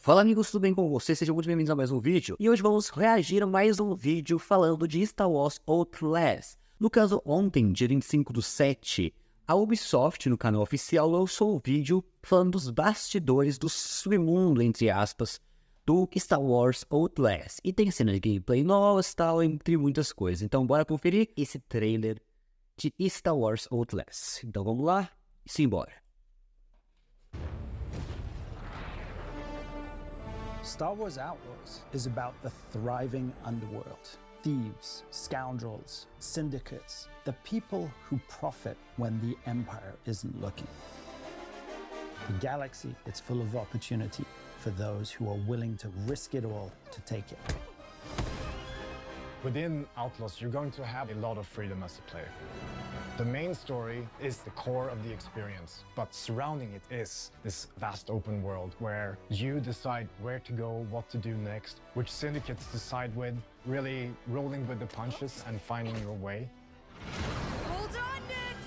Fala amigos, tudo bem com vocês? Sejam muito bem-vindos a mais um vídeo. E hoje vamos reagir a mais um vídeo falando de Star Wars Outlaws. No caso, ontem, dia 25/7, a Ubisoft, no canal oficial, lançou o vídeo falando dos bastidores do submundo, entre aspas, do Star Wars Outlaws. E tem cena de gameplay novas e tal, entre muitas coisas. Então bora conferir esse trailer de Star Wars Outlaws. Então vamos lá e simbora. Star Wars Outlaws is about the thriving underworld. Thieves, scoundrels, syndicates, the people who profit when the Empire isn't looking. The galaxy is full of opportunity for those who are willing to risk it all to take it. Within Outlaws, you're going to have a lot of freedom as a player. The main story is the core of the experience, but surrounding it is this vast open world where you decide where to go, what to do next, which syndicates to side with, really rolling with the punches and finding your way. Hold on, Nix!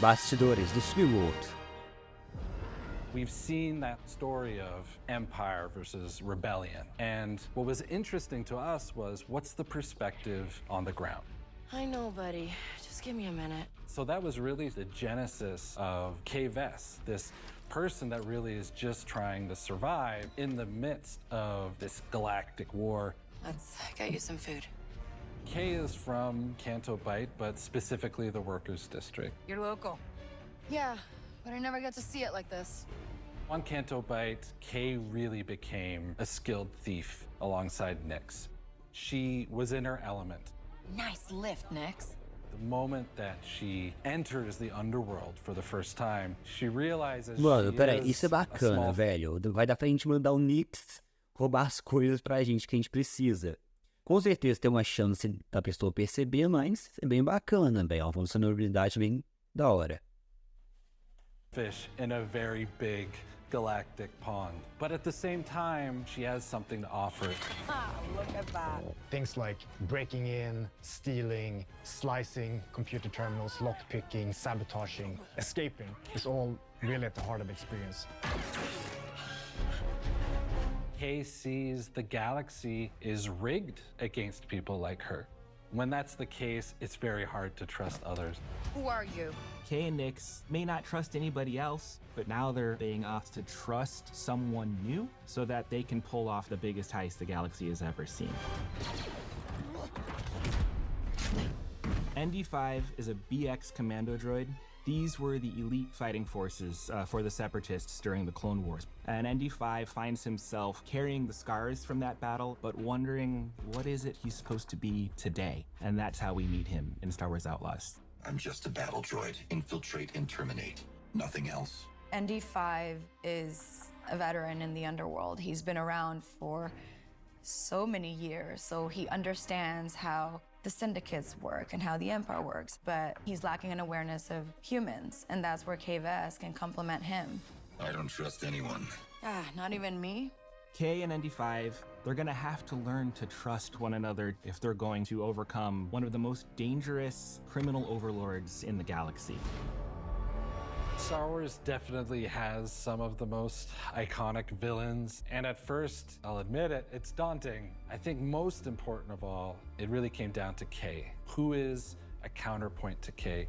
Bastidores do Submundo. We've seen that story of empire versus rebellion. And what was interesting to us was, what's the perspective on the ground? I know, buddy. Just give me a minute. So that was really the genesis of Vess, this person that really is just trying to survive in the midst of this galactic war. Let's get you some food. Kay is from Canto Bight, but specifically the Workers' District. You're local. Yeah, but I never get to see it like this. On Canto Bight, Kay really became a skilled thief alongside Nix. She was in her element. Nice lift, Nix. The moment that she enters the underworld for the first time, she realizes Mano, she peraí, is isso é a bacana, small... velho. Vai dar pra gente mandar o Nix roubar as coisas pra gente que a gente precisa. Com certeza tem uma chance da pessoa perceber, mas é bem bacana, velho. É uma funcionalidade bem da hora. Fish in a very big galactic pond. But at the same time, she has something to offer. Look at that. Things like breaking in, stealing, slicing computer terminals, lockpicking, sabotaging, escaping is all really at the heart of the experience. Kay sees the galaxy is rigged against people like her. When that's the case, it's very hard to trust others. Who are you? Kay and Nix may not trust anybody else, but now they're being asked to trust someone new so that they can pull off the biggest heist the galaxy has ever seen. ND5 is a BX commando droid. These were the elite fighting forces for the Separatists during the Clone Wars. And ND5 finds himself carrying the scars from that battle, but wondering what is it he's supposed to be today. And that's how we meet him in Star Wars Outlaws. I'm just a battle droid. Infiltrate and terminate. Nothing else. ND5 is a veteran in the underworld. He's been around for so many years, so he understands how the syndicates work and how the Empire works, but he's lacking an awareness of humans, and that's where Vess can complement him. I don't trust anyone. Not even me? Kay and ND5, they're gonna have to learn to trust one another if they're going to overcome one of the most dangerous criminal overlords in the galaxy. Star Wars definitely has some of the most iconic villains, and at first, I'll admit it, it's daunting. I think most important of all, it really came down to Kay. Who is a counterpoint to Kay?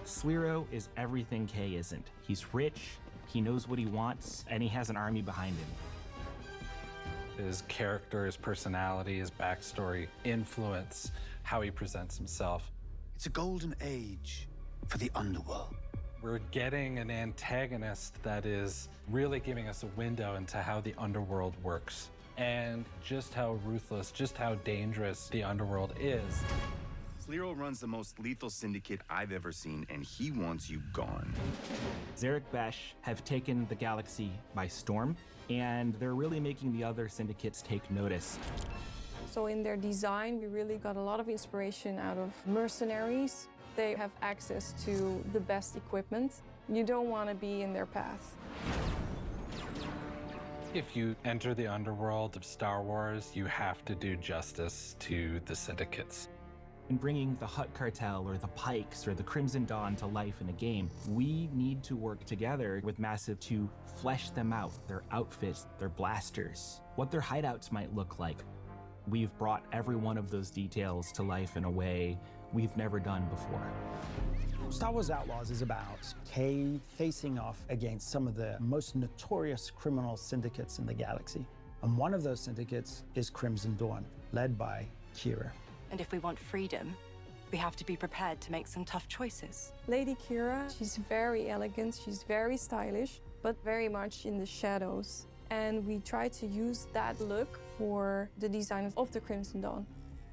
Sliro is everything Kay isn't. He's rich, he knows what he wants, and he has an army behind him. His character, his personality, his backstory, influence, how he presents himself. It's a golden age for the underworld. We're getting an antagonist that is really giving us a window into how the underworld works and just how ruthless, just how dangerous the underworld is. Sliro runs the most lethal syndicate I've ever seen, and he wants you gone. Zarek Besh have taken the galaxy by storm, and they're really making the other syndicates take notice. So in their design, we really got a lot of inspiration out of mercenaries. They have access to the best equipment. You don't want to be in their path. If you enter the underworld of Star Wars, you have to do justice to the syndicates. In bringing the Hutt Cartel or the Pikes or the Crimson Dawn to life in a game, we need to work together with Massive to flesh them out, their outfits, their blasters, what their hideouts might look like. We've brought every one of those details to life in a way we've never done before. Star Wars Outlaws is about Kay facing off against some of the most notorious criminal syndicates in the galaxy. And one of those syndicates is Crimson Dawn, led by Kira. And if we want freedom, we have to be prepared to make some tough choices. Lady Kira, she's very elegant, she's very stylish, but very much in the shadows. And we try to use that look for the design of the Crimson Dawn.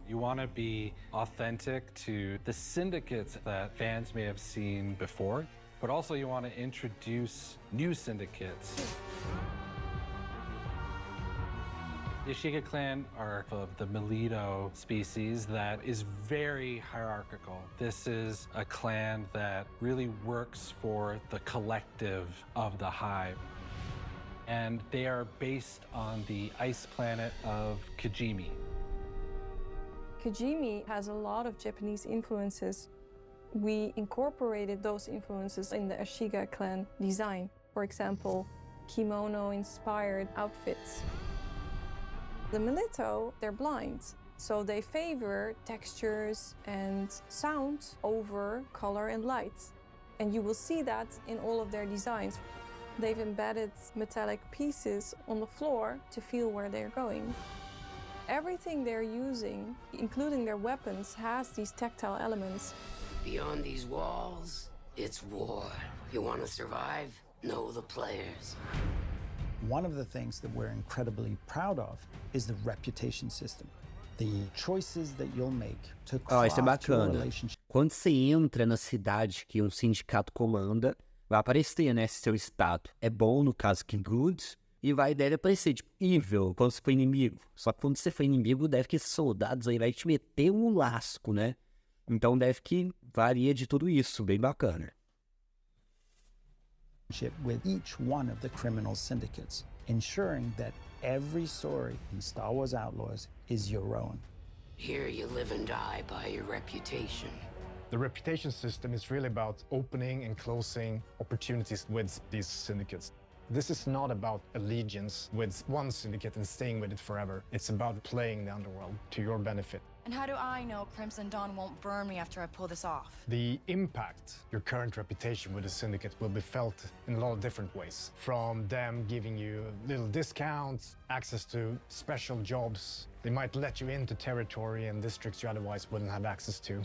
You want to be authentic to the syndicates that fans may have seen before, but also you want to introduce new syndicates. The Ashiga clan are of the Melito species that is very hierarchical. This is a clan that really works for the collective of the hive. And they are based on the ice planet of Kijimi. Kijimi has a lot of Japanese influences. We incorporated those influences in the Ashiga clan design. For example, kimono-inspired outfits. The Melito, they're blind, so they favor textures and sound over color and light. And you will see that in all of their designs. They've embedded metallic pieces on the floor to feel where they're going. Everything they're using, including their weapons, has these tactile elements. Beyond these walls, it's war. You want to survive? Know the players. One of the things that we're incredibly proud of is the reputation system. The choices that you'll make to Isso é craft your bacana. relationship. Quando você entra na cidade que um sindicato comanda, vai aparecer, né, se seu status é bom, no caso que good, e vai deve aparecer, tipo, evil, quando você for inimigo. Só que quando você for inimigo, deve que esses soldados aí vai te meter um lasco, né? Então deve que varia de tudo isso, bem bacana. With each one of the criminal syndicates, ensuring that every story in Star Wars Outlaws is your own. Here you live and die by your reputation. The reputation system is really about opening and closing opportunities with these syndicates. This is not about allegiance with one syndicate and staying with it forever. It's about playing the underworld to your benefit. And how do I know Crimson Dawn won't burn me after I pull this off? The impact your current reputation with the syndicate will be felt in a lot of different ways. From them giving you little discounts, access to special jobs. They might let you into territory and districts you otherwise wouldn't have access to.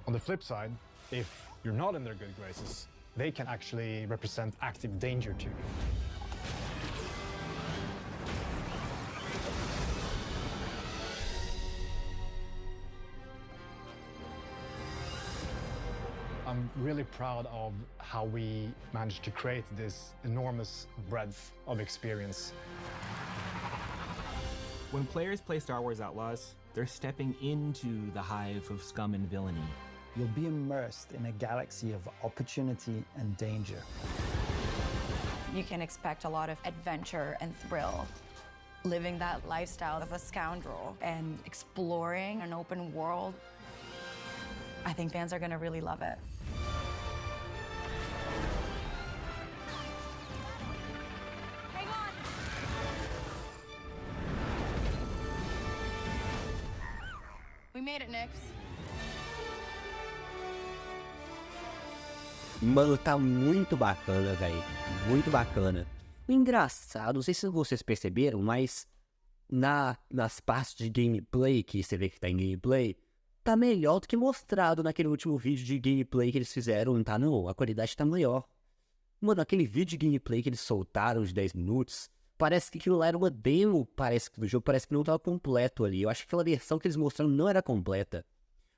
On the flip side, if you're not in their good graces, they can actually represent active danger to you. I'm really proud of how we managed to create this enormous breadth of experience. When players play Star Wars Outlaws, they're stepping into the hive of scum and villainy. You'll be immersed in a galaxy of opportunity and danger. You can expect a lot of adventure and thrill. Living that lifestyle of a scoundrel and exploring an open world. I think fans are gonna really love it. Hang on! We made it, Nix. Mano, tá muito bacana, velho. Muito bacana. O engraçado, não sei se vocês perceberam, mas nas partes de gameplay, que você vê que tá em gameplay, tá melhor do que mostrado naquele último vídeo de gameplay que eles fizeram, não tá não? A qualidade tá melhor. Mano, aquele vídeo de gameplay que eles soltaram de 10 minutos, parece que aquilo lá era uma demo, parece que do jogo, parece que não tava completo ali. Eu acho que aquela versão que eles mostraram não era completa.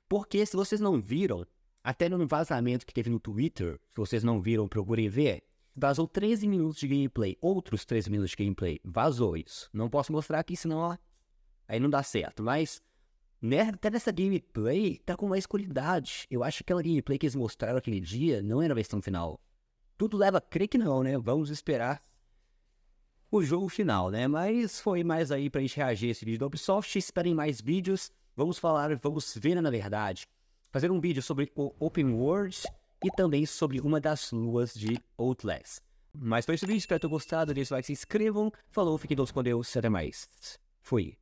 Porque se vocês não viram, até no vazamento que teve no Twitter, se vocês não viram, procurem ver, vazou 13 minutos de gameplay, outros 13 minutos de gameplay, vazou isso. Não posso mostrar aqui, senão ó, aí não dá certo, mas até nessa gameplay tá com mais qualidade. Eu acho que aquela gameplay que eles mostraram aquele dia não era a versão final. Tudo leva a crer que não, né? Vamos esperar o jogo final, né? Mas foi mais aí pra gente reagir a esse vídeo da Ubisoft. Esperem mais vídeos. vamos ver, na verdade, fazer um vídeo sobre o Open World e também sobre uma das luas de Outlast. Mas foi esse vídeo, espero ter gostado, deixe o like, se inscrevam, falou, fiquem todos com Deus, até mais. Fui.